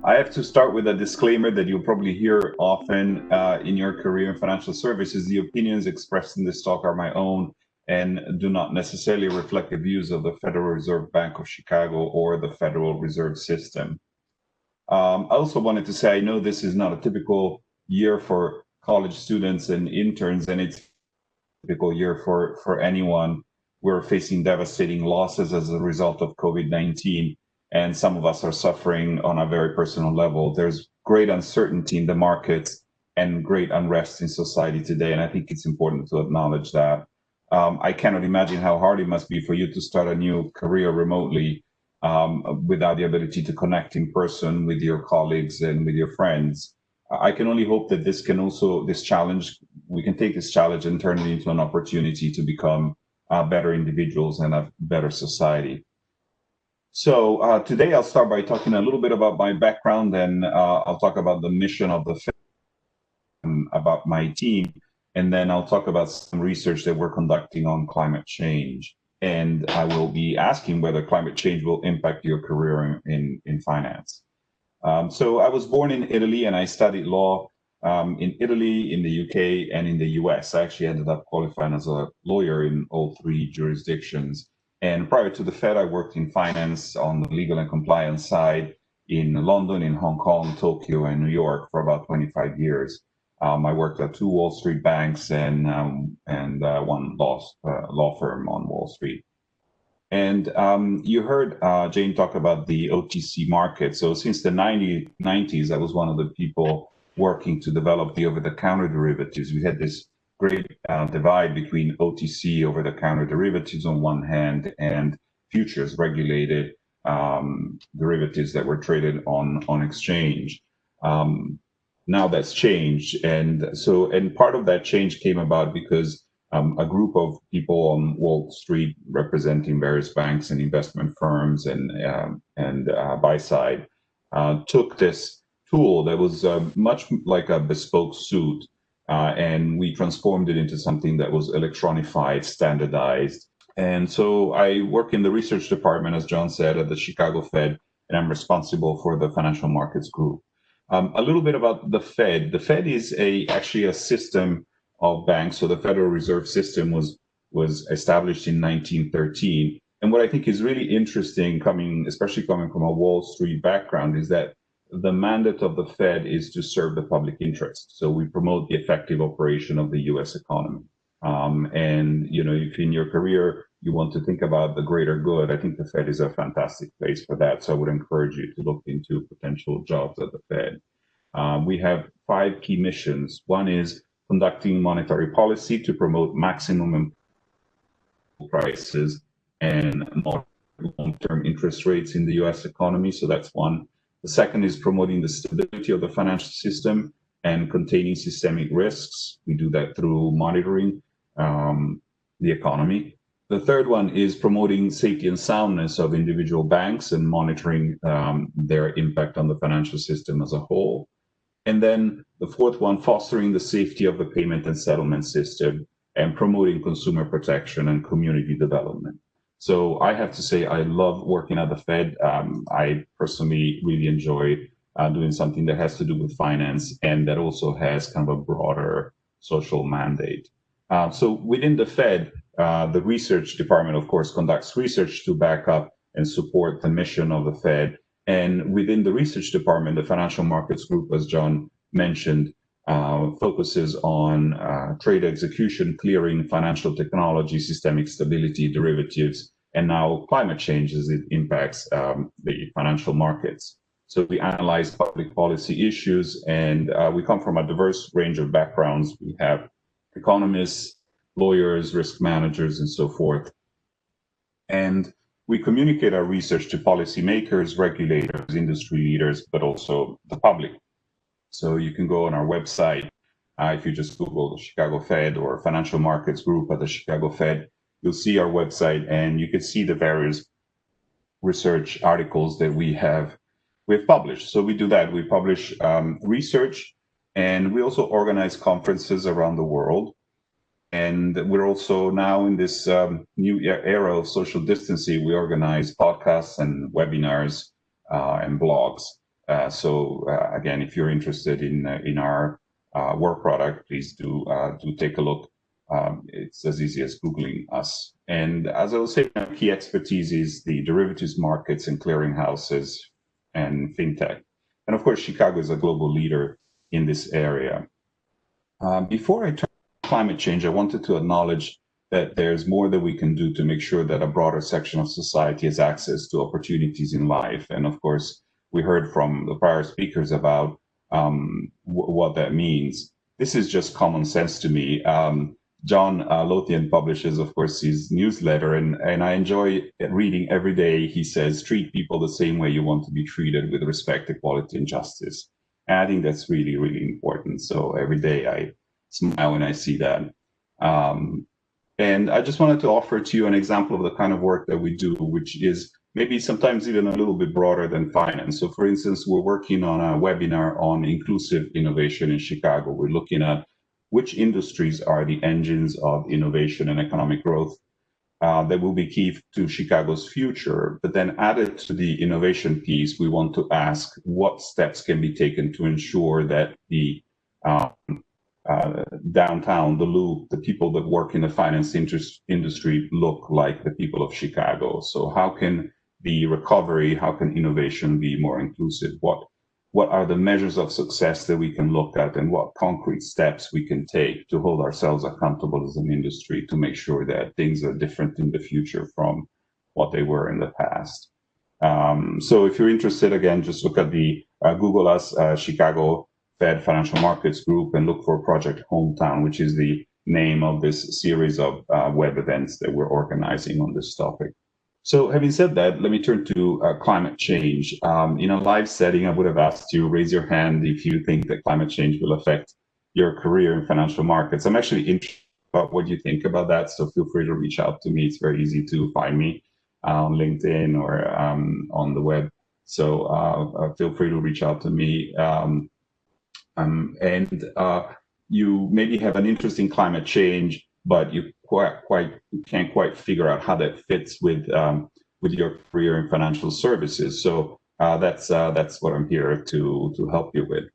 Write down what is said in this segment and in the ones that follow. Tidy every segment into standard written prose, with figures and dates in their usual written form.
I have to start with a disclaimer that you'll probably hear often in your career in financial services. The opinions expressed in this talk are my own and do not necessarily reflect the views of the Federal Reserve Bank of Chicago or the Federal Reserve System. I also wanted to say, I know this is not a typical year for college students and interns, and it's a typical year for anyone. We're facing devastating losses as a result of COVID-19, and some of us are suffering on a very personal level. There's great uncertainty in the markets and great unrest in society today, and I think it's important to acknowledge that. I cannot imagine how hard it must be for you to start a new career remotely without the ability to connect in person with your colleagues and with your friends. I can only hope that this challenge, we can take this challenge and turn it into an opportunity to become better individuals and a better society. So today I'll start by talking a little bit about my background, and I'll talk about the mission of the Fed, about my team, and then I'll talk about some research that we're conducting on climate change. And I will be asking whether climate change will impact your career in finance. So I was born in Italy, and I studied law in Italy, in the UK, and in the US. I actually ended up qualifying as a lawyer in all three jurisdictions. And prior to the Fed, I worked in finance on the legal and compliance side in London, in Hong Kong, Tokyo, and New York for about 25 years. I worked at 2 Wall Street banks and one law firm on Wall Street. And you heard Jane talk about the OTC market. So since the 90s, I was one of the people working to develop the over-the-counter derivatives. We had this great divide between OTC, over-the-counter derivatives on one hand, and futures regulated derivatives that were traded on exchange. Now that's changed, and part of that change came about because a group of people on Wall Street representing various banks and investment firms and buy side took this tool that was much like a bespoke suit, and we transformed it into something that was electronified, standardized. And so I work in the research department, as John said, at the Chicago Fed, and I'm responsible for the financial markets group. A little bit about the Fed. The Fed is actually a system of banks. So the Federal Reserve System was established in 1913. And what I think is really interesting, especially coming from a Wall Street background, is that the mandate of the Fed is to serve the public interest. So we promote the effective operation of the U.S. economy. And if in your career you want to think about the greater good, I think the Fed is a fantastic place for that. So I would encourage you to look into potential jobs at the Fed. We have 5 key missions. One is conducting monetary policy to promote maximum prices and long-term interest rates in the U.S. economy. So that's one. The second is promoting the stability of the financial system and containing systemic risks. We do that through monitoring the economy. The third one is promoting safety and soundness of individual banks and monitoring their impact on the financial system as a whole. And then the fourth one, fostering the safety of the payment and settlement system and promoting consumer protection and community development. So I have to say, I love working at the Fed. I personally really enjoy doing something that has to do with finance and that also has kind of a broader social mandate. So within the Fed, the research department, of course, conducts research to back up and support the mission of the Fed. And within the research department, the financial markets group, as John mentioned, focuses on trade execution, clearing, financial technology, systemic stability, derivatives, and now climate change as it impacts the financial markets. So we analyze public policy issues, and we come from a diverse range of backgrounds. We have economists, lawyers, risk managers, and so forth. And we communicate our research to policymakers, regulators, industry leaders, but also the public. So you can go on our website. If you just Google the Chicago Fed or Financial Markets Group at the Chicago Fed, you'll see our website and you can see the various research articles that we've published. So we do that. We publish research, and we also organize conferences around the world. And we're also now in this new era of social distancing, we organize podcasts and webinars and blogs. Again, if you're interested in our work product, please do take a look. It's as easy as Googling us. And as I was saying, our key expertise is the derivatives markets and clearinghouses and fintech. And of course, Chicago is a global leader in this area. Before I turn to climate change, I wanted to acknowledge that there's more that we can do to make sure that a broader section of society has access to opportunities in life. And of course, we heard from the prior speakers about what that means. This is just common sense to me. John Lothian publishes, of course, his newsletter, and I enjoy reading every day. He says, treat people the same way you want to be treated, with respect, equality, and justice. And I think that's really, really important. So every day I smile when I see that. And I just wanted to offer to you an example of the kind of work that we do, which is maybe sometimes even a little bit broader than finance. So for instance, we're working on a webinar on inclusive innovation in Chicago. We're looking at which industries are the engines of innovation and economic growth that will be key to Chicago's future. But then added to the innovation piece, we want to ask what steps can be taken to ensure that the downtown, the Loop, the people that work in the finance industry look like the people of Chicago. So how can the recovery, how can innovation be more inclusive? What are the measures of success that we can look at, and what concrete steps we can take to hold ourselves accountable as an industry to make sure that things are different in the future from what they were in the past? So if you're interested, again, just look at the Google us, Chicago Fed Financial Markets Group, and look for Project Hometown, which is the name of this series of web events that we're organizing on this topic. So having said that, let me turn to climate change. In a live setting, I would have asked you, raise your hand if you think that climate change will affect your career in financial markets. I'm actually interested about what you think about that, so feel free to reach out to me. It's very easy to find me on LinkedIn or on the web. So feel free to reach out to me. You maybe have an interest in climate change, but you can't quite figure out how that fits with your career in financial services. So that's what I'm here to help you with.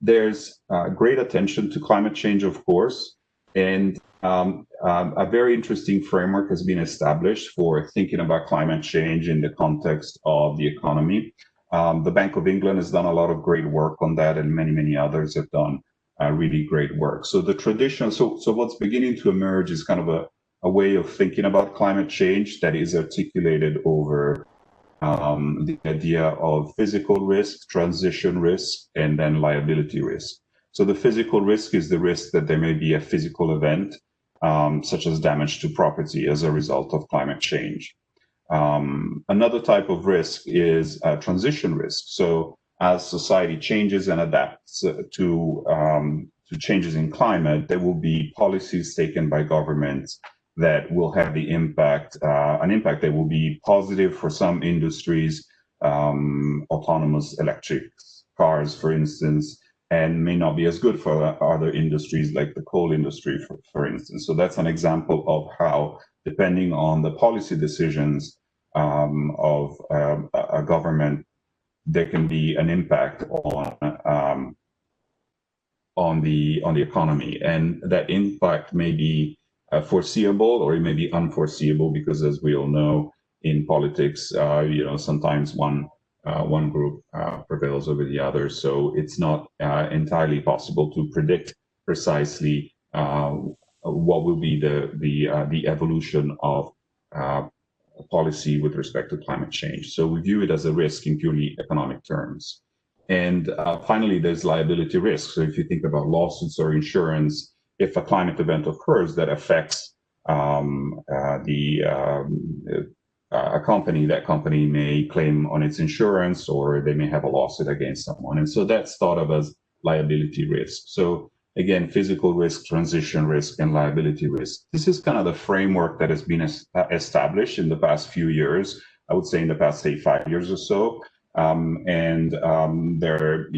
There's great attention to climate change, of course, and a very interesting framework has been established for thinking about climate change in the context of the economy. The Bank of England has done a lot of great work on that, and many others have done really great work. So the traditional, so what's beginning to emerge is kind of a way of thinking about climate change that is articulated over the idea of physical risk, transition risk, and then liability risk. So the physical risk is the risk that there may be a physical event, such as damage to property as a result of climate change. Another type of risk is transition risk. So as society changes and adapts to changes in climate, there will be policies taken by governments that will have the impact, an impact that will be positive for some industries, autonomous electric cars, for instance, and may not be as good for other industries like the coal industry, for instance. So that's an example of how, depending on the policy decisions of a government, there can be an impact on the economy, and that impact may be foreseeable or it may be unforeseeable, because as we all know in politics, sometimes one group prevails over the other. So it's not entirely possible to predict precisely what will be the evolution of policy with respect to climate change. So we view it as a risk in purely economic terms. And finally, there's liability risk. So if you think about lawsuits or insurance, if a climate event occurs that affects a company, that company may claim on its insurance, or they may have a lawsuit against someone. And so that's thought of as liability risk. So again, physical risk, transition risk, and liability risk. This is kind of the framework that has been established in the past few years. I would say in the past, say, 5 years or so.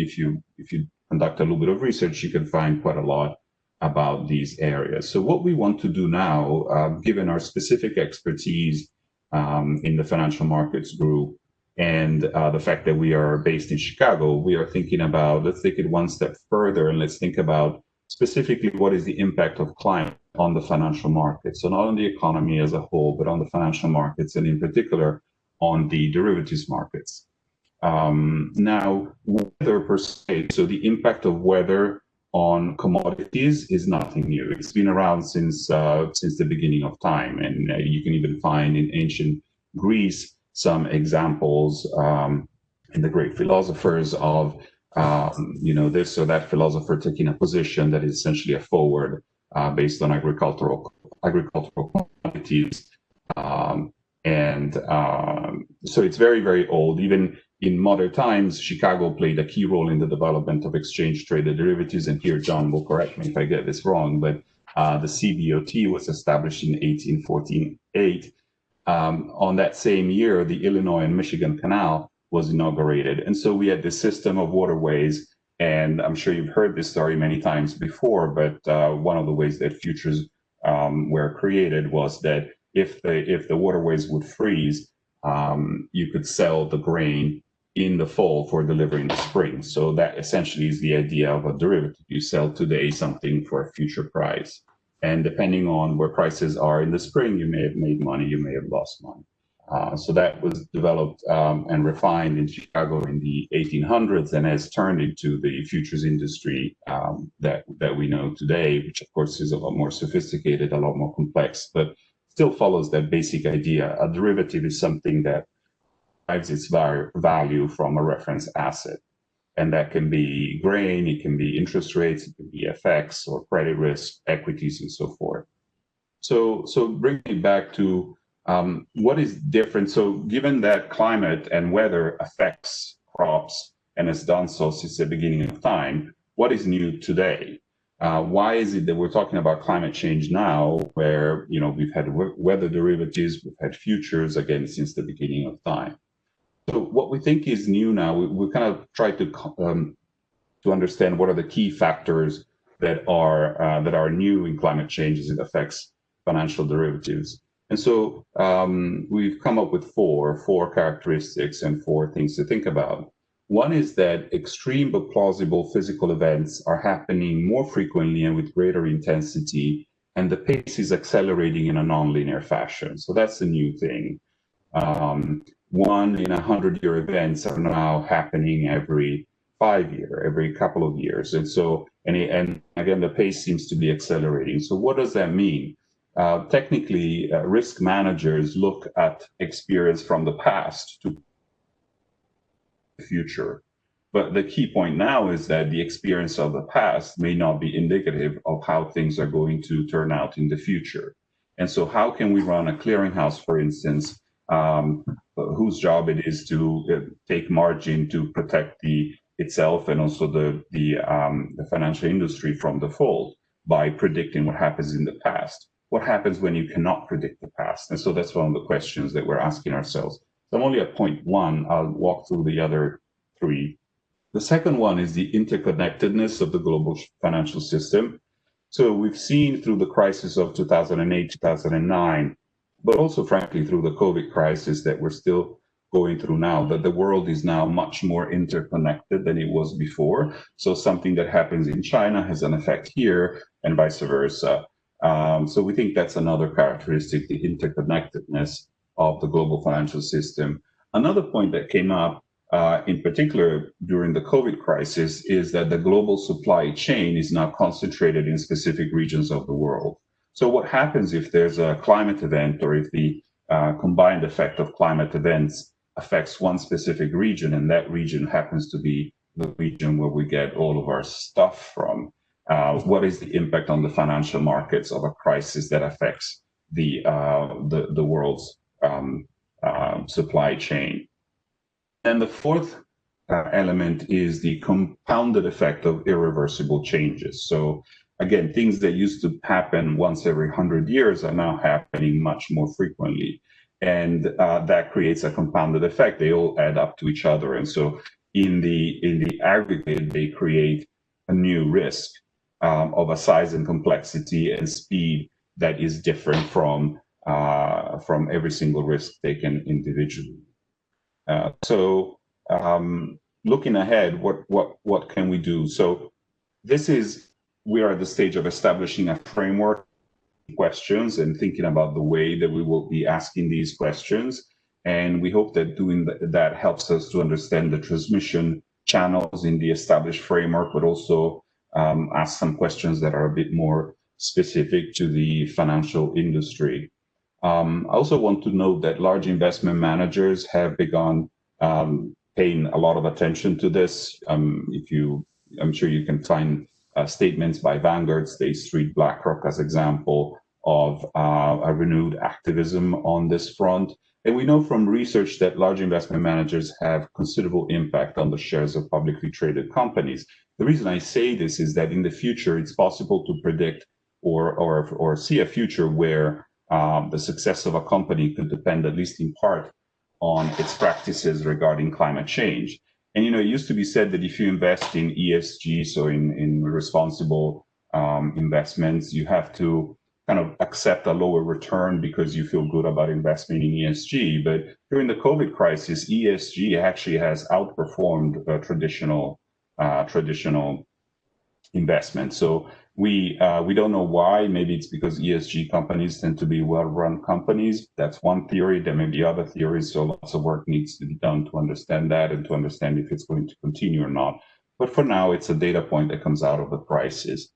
If you conduct a little bit of research, you can find quite a lot about these areas. So what we want to do now, given our specific expertise in the financial markets group, and the fact that we are based in Chicago, we are thinking about, let's take it one step further and let's think about specifically what is the impact of climate on the financial markets. So not on the economy as a whole, but on the financial markets, and in particular on the derivatives markets. Now, weather per se, so the impact of weather on commodities is nothing new. It's been around since the beginning of time, and you can even find in ancient Greece some examples in the great philosophers of this or that philosopher taking a position that is essentially a forward based on agricultural commodities, so it's very, very old. Even in modern times, Chicago played a key role in the development of exchange-traded derivatives. And here, John will correct me if I get this wrong, but the CBOT was established in 1848. On that same year, the Illinois and Michigan Canal was inaugurated. And so we had this system of waterways, and I'm sure you've heard this story many times before, but one of the ways that futures were created was that if the waterways would freeze, you could sell the grain in the fall for delivery in the spring. So that essentially is the idea of a derivative. You sell today something for a future price. And depending on where prices are in the spring, you may have made money, you may have lost money. So that was developed and refined in Chicago in the 1800s and has turned into the futures industry that we know today, which of course is a lot more sophisticated, a lot more complex, but still follows that basic idea. A derivative is something that derives its value from a reference asset. And that can be grain, it can be interest rates, it can be FX or credit risk, equities, and so forth. So bringing it back to what is different. So given that climate and weather affects crops and has done so since the beginning of time, what is new today? Why is it that we're talking about climate change now, where we've had weather derivatives, we've had futures again since the beginning of time? So what we think is new now, we kind of try to understand what are the key factors that are new in climate change as it affects financial derivatives. And so we've come up with four characteristics and four things to think about. One is that extreme but plausible physical events are happening more frequently and with greater intensity, and the pace is accelerating in a nonlinear fashion. So that's the new thing. 1 in 100-year events are now happening every 5 years, every couple of years. And so, and again, the pace seems to be accelerating. So what does that mean? Technically, risk managers look at experience from the past to the future. But the key point now is that the experience of the past may not be indicative of how things are going to turn out in the future. And so how can we run a clearinghouse, for instance, whose job it is to take margin to protect itself and also the financial industry from default by predicting what happens in the past? What happens when you cannot predict the past? And so that's one of the questions that we're asking ourselves. So I'm only at point one. I'll walk through the other three. The second one is the interconnectedness of the global financial system. So we've seen through the crisis of 2008, 2009, but also frankly through the COVID crisis that we're still going through now, that the world is now much more interconnected than it was before. So something that happens in China has an effect here and vice versa. So we think that's another characteristic, the interconnectedness of the global financial system. Another point that came up in particular during the COVID crisis is that the global supply chain is now concentrated in specific regions of the world. So what happens if there's a climate event, or if the combined effect of climate events affects one specific region, and that region happens to be the region where we get all of our stuff from? What is the impact on the financial markets of a crisis that affects the world's supply chain? And the fourth element is the compounded effect of irreversible changes. So again, things that used to happen once every 100 years are now happening much more frequently. And that creates a compounded effect. They all add up to each other. And so in the aggregate, they create a new risk of a size and complexity and speed that is different from every single risk taken individually. Looking ahead, what can we do? So we are at the stage of establishing a framework questions and thinking about the way that we will be asking these questions. And we hope that doing that helps us to understand the transmission channels in the established framework, but also ask some questions that are a bit more specific to the financial industry. I also want to note that large investment managers have begun paying a lot of attention to this. I'm sure you can find statements by Vanguard, State Street, BlackRock as example of a renewed activism on this front. And we know from research that large investment managers have considerable impact on the shares of publicly traded companies. The reason I say this is that in the future, it's possible to predict or see a future where the success of a company could depend, at least in part, on its practices regarding climate change. And, it used to be said that if you invest in ESG, so in responsible investments, you have to kind of accept a lower return because you feel good about investing in ESG. But during the COVID crisis, ESG actually has outperformed traditional investment. So we don't know why. Maybe it's because ESG companies tend to be well-run companies. That's one theory. There may be other theories. So lots of work needs to be done to understand that and to understand if it's going to continue or not. But for now, it's a data point that comes out of the prices.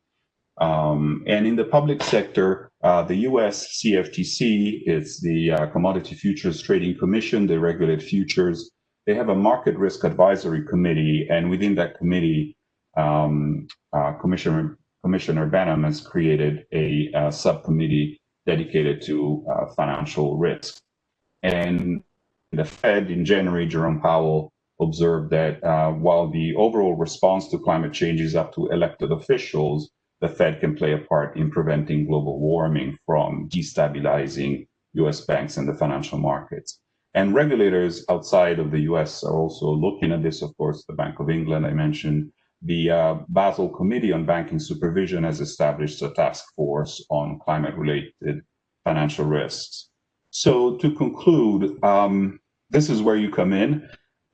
And in the public sector, the US CFTC, it's the Commodity Futures Trading Commission. They regulate futures. They have a market risk advisory committee, and within that committee, Commissioner Benham has created a subcommittee dedicated to financial risk. And the Fed in January, Jerome Powell observed that while the overall response to climate change is up to elected officials, the Fed can play a part in preventing global warming from destabilizing US banks and the financial markets. And regulators outside of the US are also looking at this. Of course, the Bank of England, I mentioned. The Basel Committee on Banking Supervision has established a task force on climate-related financial risks. So to conclude, this is where you come in.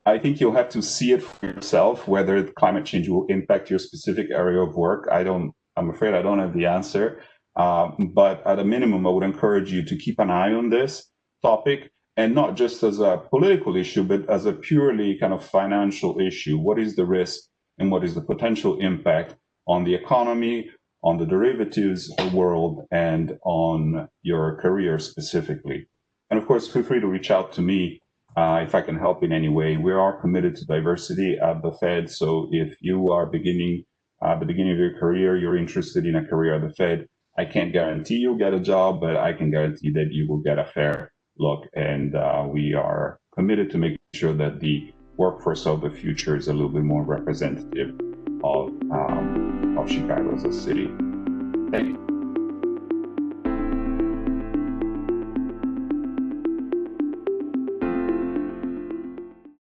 I think you'll have to see it for yourself, whether climate change will impact your specific area of work. I'm afraid I don't have the answer. But at a minimum, I would encourage you to keep an eye on this topic, and not just as a political issue, but as a purely kind of financial issue. What is the risk and what is the potential impact on the economy, on the derivatives world, and on your career specifically? And of course, feel free to reach out to me if I can help in any way. We are committed to diversity at the Fed. So if you are the beginning of your career, you're interested in a career at the Fed, I can't guarantee you'll get a job, but I can guarantee that you will get a fair look. And we are committed to making sure that the workforce of the future is a little bit more representative of Chicago as a city. Thank you.